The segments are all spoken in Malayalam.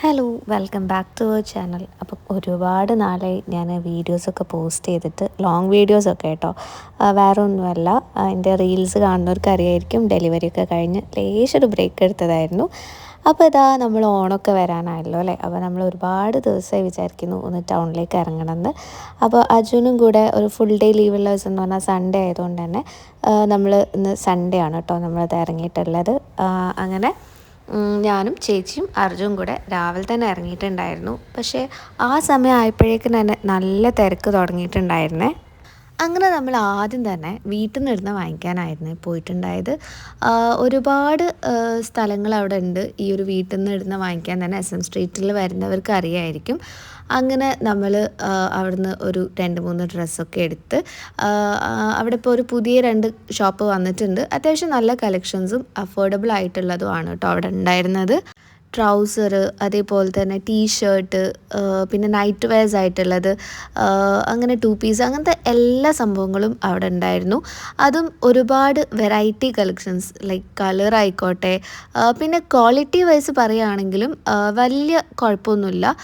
Hello welcome back to our channel. അപ്പോൾ ഒരുപാട് നാളായി ഞാൻ വീഡിയോസൊക്കെ പോസ്റ്റ് ചെയ്തിട്ട്, ലോങ് വീഡിയോസൊക്കെ കേട്ടോ. വേറെ ഒന്നുമല്ല, എൻ്റെ റീൽസ് കാണുന്നവർക്ക് അറിയായിരിക്കും, ഡെലിവറിയൊക്കെ കഴിഞ്ഞ് ലേശൊരു ബ്രേക്ക് എടുത്തതായിരുന്നു. അപ്പോൾ ഇതാ നമ്മൾ ഓണമൊക്കെ വരാനായല്ലോ അല്ലേ. അപ്പോൾ നമ്മൾ ഒരുപാട് ദിവസമായി വിചാരിക്കുന്നു ഒന്ന് ടൗണിലേക്ക് ഇറങ്ങണമെന്ന്. അപ്പോൾ അജുനും കൂടെ ഒരു ഫുൾ ഡേ ലീവുള്ള ദിവസം എന്ന് പറഞ്ഞാൽ സൺഡേ ആയതുകൊണ്ട് തന്നെ നമ്മൾ ഇന്ന് സൺഡേ ആണ് കേട്ടോ നമ്മളത് ഇറങ്ങിയിട്ടുള്ളത്. അങ്ങനെ ഞാനും ചേച്ചിയും അർജുനും കൂടെ രാവിലെ തന്നെ ഇറങ്ങിയിട്ടുണ്ടായിരുന്നു. പക്ഷേ ആ സമയം ആയപ്പോഴേക്കും തന്നെ നല്ല തിരക്ക് തുടങ്ങിയിട്ടുണ്ടായിരുന്നേ. അങ്ങനെ നമ്മൾ ആദ്യം തന്നെ വീട്ടിൽ നിന്ന് ഇടുന്ന വാങ്ങിക്കാനായിരുന്നു പോയിട്ടുണ്ടായത്. ഒരുപാട് സ്ഥലങ്ങൾ അവിടെ ഉണ്ട്. ഈ ഒരു വീട്ടിൽ നിന്ന് ഇടുന്ന വാങ്ങിക്കാൻ തന്നെ SM സ്ട്രീറ്റിൽ വരുന്നവർക്ക് അറിയായിരിക്കും. അങ്ങനെ നമ്മൾ അവിടുന്ന് ഒരു 2-3 ഡ്രസ്സൊക്കെ എടുത്ത്, അവിടെ ഇപ്പോൾ ഒരു പുതിയ 2 ഷോപ്പ് വന്നിട്ടുണ്ട്. അത്യാവശ്യം നല്ല കളക്ഷൻസും അഫോർഡബിൾ ആയിട്ടുള്ളതുമാണ് കേട്ടോ അവിടെ ഉണ്ടായിരുന്നത്. ട്രൗസർ, അതേപോലെ തന്നെ ടീഷർട്ട്, പിന്നെ നൈറ്റ് വെയർസ് ആയിട്ടുള്ളത്, അങ്ങനെ 2 പീസ്, അങ്ങനത്തെ എല്ലാ സംഭവങ്ങളും അവിടെ ഉണ്ടായിരുന്നു. അതും ഒരുപാട് വെറൈറ്റി കളക്ഷൻസ്, ലൈക്ക് കളർ ആയിക്കോട്ടെ, പിന്നെ ക്വാളിറ്റി വൈസ് പറയുകയാണെങ്കിലും വലിയ കുഴപ്പമൊന്നുമില്ല,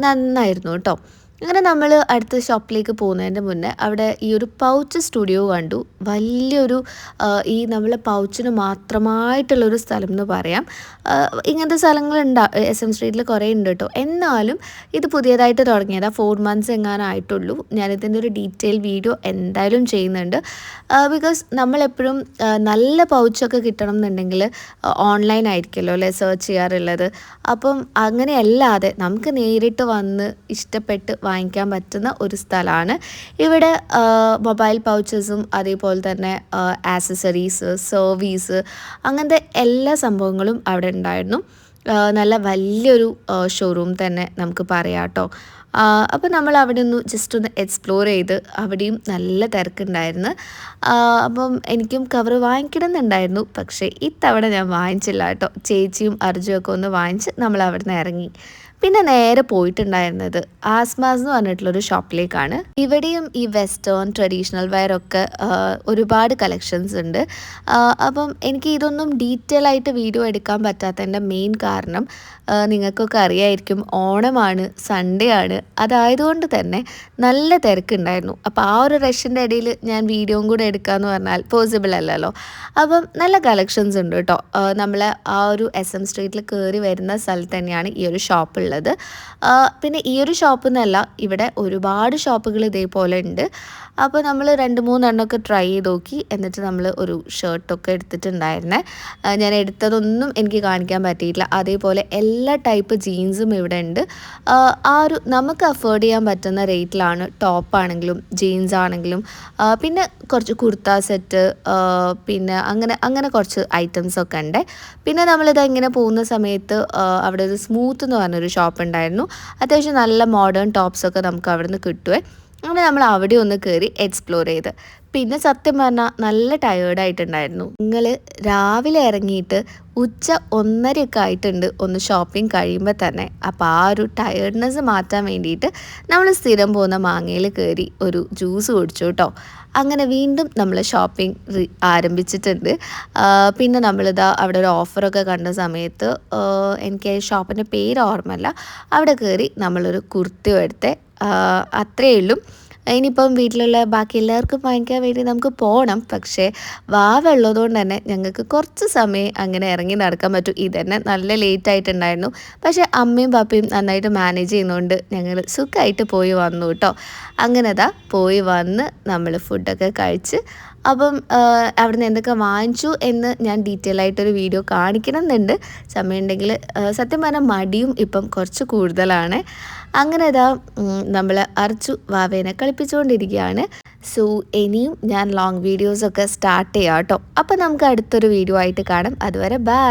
നന്നായിരുന്നു കേട്ടോ. അങ്ങനെ നമ്മൾ അടുത്ത ഷോപ്പിലേക്ക് പോകുന്നതിൻ്റെ മുന്നേ അവിടെ ഈ ഒരു പൗച്ച് സ്റ്റുഡിയോ കണ്ടു. വലിയൊരു നമ്മളെ പൗച്ചിന് മാത്രമായിട്ടുള്ളൊരു സ്ഥലം എന്ന് പറയാം. ഇങ്ങനത്തെ സ്ഥലങ്ങളുണ്ട് SM സ്ട്രീറ്റിൽ കുറേ ഉണ്ട് കേട്ടോ. എന്നാലും ഇത് പുതിയതായിട്ട് തുടങ്ങിയതാണ്, 4 മന്ത്സ് എങ്ങാനും ആയിട്ടുള്ളൂ. ഞാനിതിൻ്റെ ഒരു ഡീറ്റെയിൽ വീഡിയോ എന്തായാലും ചെയ്യുന്നുണ്ട്. ബിക്കോസ് നമ്മളെപ്പോഴും നല്ല പൗച്ചൊക്കെ കിട്ടണം എന്നുണ്ടെങ്കിൽ ഓൺലൈൻ ആയിരിക്കുമല്ലോ അല്ലേ സെർച്ച് ചെയ്യാറുള്ളത്. അപ്പം അങ്ങനെയല്ലാതെ നമുക്ക് നേരിട്ട് വന്ന് ഇഷ്ടപ്പെട്ട് വാങ്ങിക്കാൻ പറ്റുന്ന ഒരു സ്ഥലമാണ് ഇവിടെ. മൊബൈൽ പൗച്ചസും അതേപോലെ തന്നെ ആക്സസറീസ്, സർവീസ്, അങ്ങനത്തെ എല്ലാ സംഭവങ്ങളും അവിടെ ഉണ്ടായിരുന്നു. നല്ല വലിയൊരു ഷോറൂം തന്നെ നമുക്ക് പറയാം കേട്ടോ. അപ്പോൾ നമ്മൾ അവിടെ ഒന്ന് ജസ്റ്റ് ഒന്ന് എക്സ്പ്ലോർ ചെയ്ത്, അവിടെയും നല്ല തിരക്കുണ്ടായിരുന്നു. അപ്പം എനിക്കും കവർ വാങ്ങിക്കണം എന്നുണ്ടായിരുന്നു, പക്ഷേ ഇത്തവണ ഞാൻ വാങ്ങിച്ചില്ല കേട്ടോ. ചേച്ചിയും അർജുനൊക്കെ ഒന്ന് വാങ്ങിച്ച് നമ്മൾ അവിടെ നിന്ന് ഇറങ്ങി. പിന്നെ നേരെ പോയിട്ടുണ്ടായിരുന്നത് ആസ്മാസ് എന്ന് പറഞ്ഞിട്ടുള്ളൊരു ഷോപ്പിലേക്കാണ്. ഇവിടെയും ഈ വെസ്റ്റേൺ ട്രഡീഷണൽ വെയർ ഒക്കെ ഒരുപാട് കളക്ഷൻസ് ഉണ്ട്. അപ്പം എനിക്ക് ഇതൊന്നും ഡീറ്റെയിൽ ആയിട്ട് വീഡിയോ എടുക്കാൻ പറ്റാത്തതിൻ്റെ മെയിൻ കാരണം നിങ്ങൾക്കൊക്കെ അറിയായിരിക്കും, ഓണമാണ്, സൺഡേ ആണ്. അതായതുകൊണ്ട് തന്നെ നല്ല തിരക്കുണ്ടായിരുന്നു. അപ്പോൾ ആ ഒരു റഷിൻ്റെ ഇടയിൽ ഞാൻ വീഡിയോയും കൂടെ എടുക്കാമെന്ന് പറഞ്ഞാൽ പോസിബിൾ അല്ലല്ലോ. അപ്പം നല്ല കളക്ഷൻസ് ഉണ്ട് കേട്ടോ. നമ്മൾ ആ ഒരു SM സ്ട്രീറ്റിൽ കയറി വരുന്ന സ്ഥലത്ത് തന്നെയാണ് ഈ ഒരു ഷോപ്പ് ഉള്ളത്. പിന്നെ ഈ ഒരു ഷോപ്പ് എന്നല്ല, ഇവിടെ ഒരുപാട് ഷോപ്പുകൾ ഇതേപോലെ ഉണ്ട്. അപ്പോൾ നമ്മൾ 2-3 എണ്ണമൊക്കെ ട്രൈ ചെയ്ത് നോക്കി. എന്നിട്ട് നമ്മൾ ഒരു ഷർട്ടൊക്കെ എടുത്തിട്ടുണ്ടായിരുന്നേ. ഞാൻ എടുത്തതൊന്നും എനിക്ക് കാണിക്കാൻ പറ്റിയിട്ടില്ല. അതേപോലെ എല്ലാ ടൈപ്പ് ജീൻസും ഇവിടെ ഉണ്ട്. ആ ഒരു നമുക്ക് അഫോർഡ് ചെയ്യാൻ പറ്റുന്ന റേറ്റിലാണ് ടോപ്പാണെങ്കിലും ജീൻസ് ആണെങ്കിലും, പിന്നെ കുറച്ച് കുർത്ത സെറ്റ്, പിന്നെ അങ്ങനെ കുറച്ച് ഐറ്റംസൊക്കെ ഉണ്ട്. പിന്നെ നമ്മളിത് ഇങ്ങനെ പോകുന്ന സമയത്ത് അവിടെ ഒരു സ്മൂത്ത് എന്ന് പറഞ്ഞൊരു ഷോപ്പ് ഉണ്ടായിരുന്നു. അത്യാവശ്യം നല്ല മോഡേൺ ടോപ്സൊക്കെ നമുക്ക് അവിടെ നിന്ന് കിട്ടുമേ. അങ്ങനെ നമ്മൾ അവിടെ ഒന്ന് കയറി എക്സ്പ്ലോർ ചെയ്ത്, പിന്നെ സത്യം പറഞ്ഞാൽ നല്ല ടയേർഡായിട്ടുണ്ടായിരുന്നു. നിങ്ങൾ രാവിലെ ഇറങ്ങിയിട്ട് ഉച്ച 1:30 ആയിട്ടുണ്ട് ഒന്ന് ഷോപ്പിംഗ് കഴിയുമ്പോൾ തന്നെ. അപ്പോൾ ആ ഒരു ടയേർഡ്നെസ് മാറ്റാൻ വേണ്ടിയിട്ട് നമ്മൾ സ്ഥിരം പോകുന്ന മാങ്ങയിൽ കയറി ഒരു ജ്യൂസ് കുടിച്ചു കേട്ടോ. അങ്ങനെ വീണ്ടും നമ്മൾ ഷോപ്പിംഗ് ആരംഭിച്ചിട്ടുണ്ട്. പിന്നെ നമ്മളിതാ അവിടെ ഒരു ഓഫറൊക്കെ കണ്ട സമയത്ത്, എനിക്ക് ഷോപ്പിൻ്റെ പേര് ഓർമ്മയില്ല, അവിടെ കയറി നമ്മളൊരു കുർത്തിയും എടുത്തേ. അത്രയേ ഉള്ളൂ. ഇനിയിപ്പം വീട്ടിലുള്ള ബാക്കി എല്ലാവർക്കും വാങ്ങിക്കാൻ വേണ്ടി നമുക്ക് പോകണം. പക്ഷേ വാവുള്ളതുകൊണ്ട് തന്നെ ഞങ്ങൾക്ക് കുറച്ച് സമയം അങ്ങനെ ഇറങ്ങി നടക്കാൻ പറ്റും. ഇതന്നെ നല്ല ലേറ്റ് ആയിട്ടുണ്ടായിരുന്നു. പക്ഷേ അമ്മയും പാപ്പയും നന്നായിട്ട് മാനേജ് ചെയ്യുന്നതുകൊണ്ട് ഞങ്ങൾ സുഖമായിട്ട് പോയി വന്നു കേട്ടോ. അങ്ങനെതാ പോയി വന്ന് നമ്മൾ ഫുഡൊക്കെ കഴിച്ച്, അപ്പം അവിടെ നിന്ന് എന്തൊക്കെ വാങ്ങിച്ചു എന്ന് ഞാൻ ഡീറ്റെയിൽ ആയിട്ടൊരു വീഡിയോ കാണിക്കണം എന്നുണ്ട്. സമയമുണ്ടെങ്കിൽ. സത്യം പറഞ്ഞാൽ മടിയും ഇപ്പം കുറച്ച് കൂടുതലാണ്. അങ്ങനെ ഇതാ നമ്മൾ അർജു വാവേനെ കളിപ്പിച്ചുകൊണ്ടിരിക്കുകയാണ്. സോ ഇനിയും ഞാൻ ലോങ് വീഡിയോസൊക്കെ സ്റ്റാർട്ട് ചെയ്യാം കേട്ടോ. അപ്പോൾ നമുക്ക് അടുത്തൊരു വീഡിയോ ആയിട്ട് കാണാം. അതുവരെ ബൈ.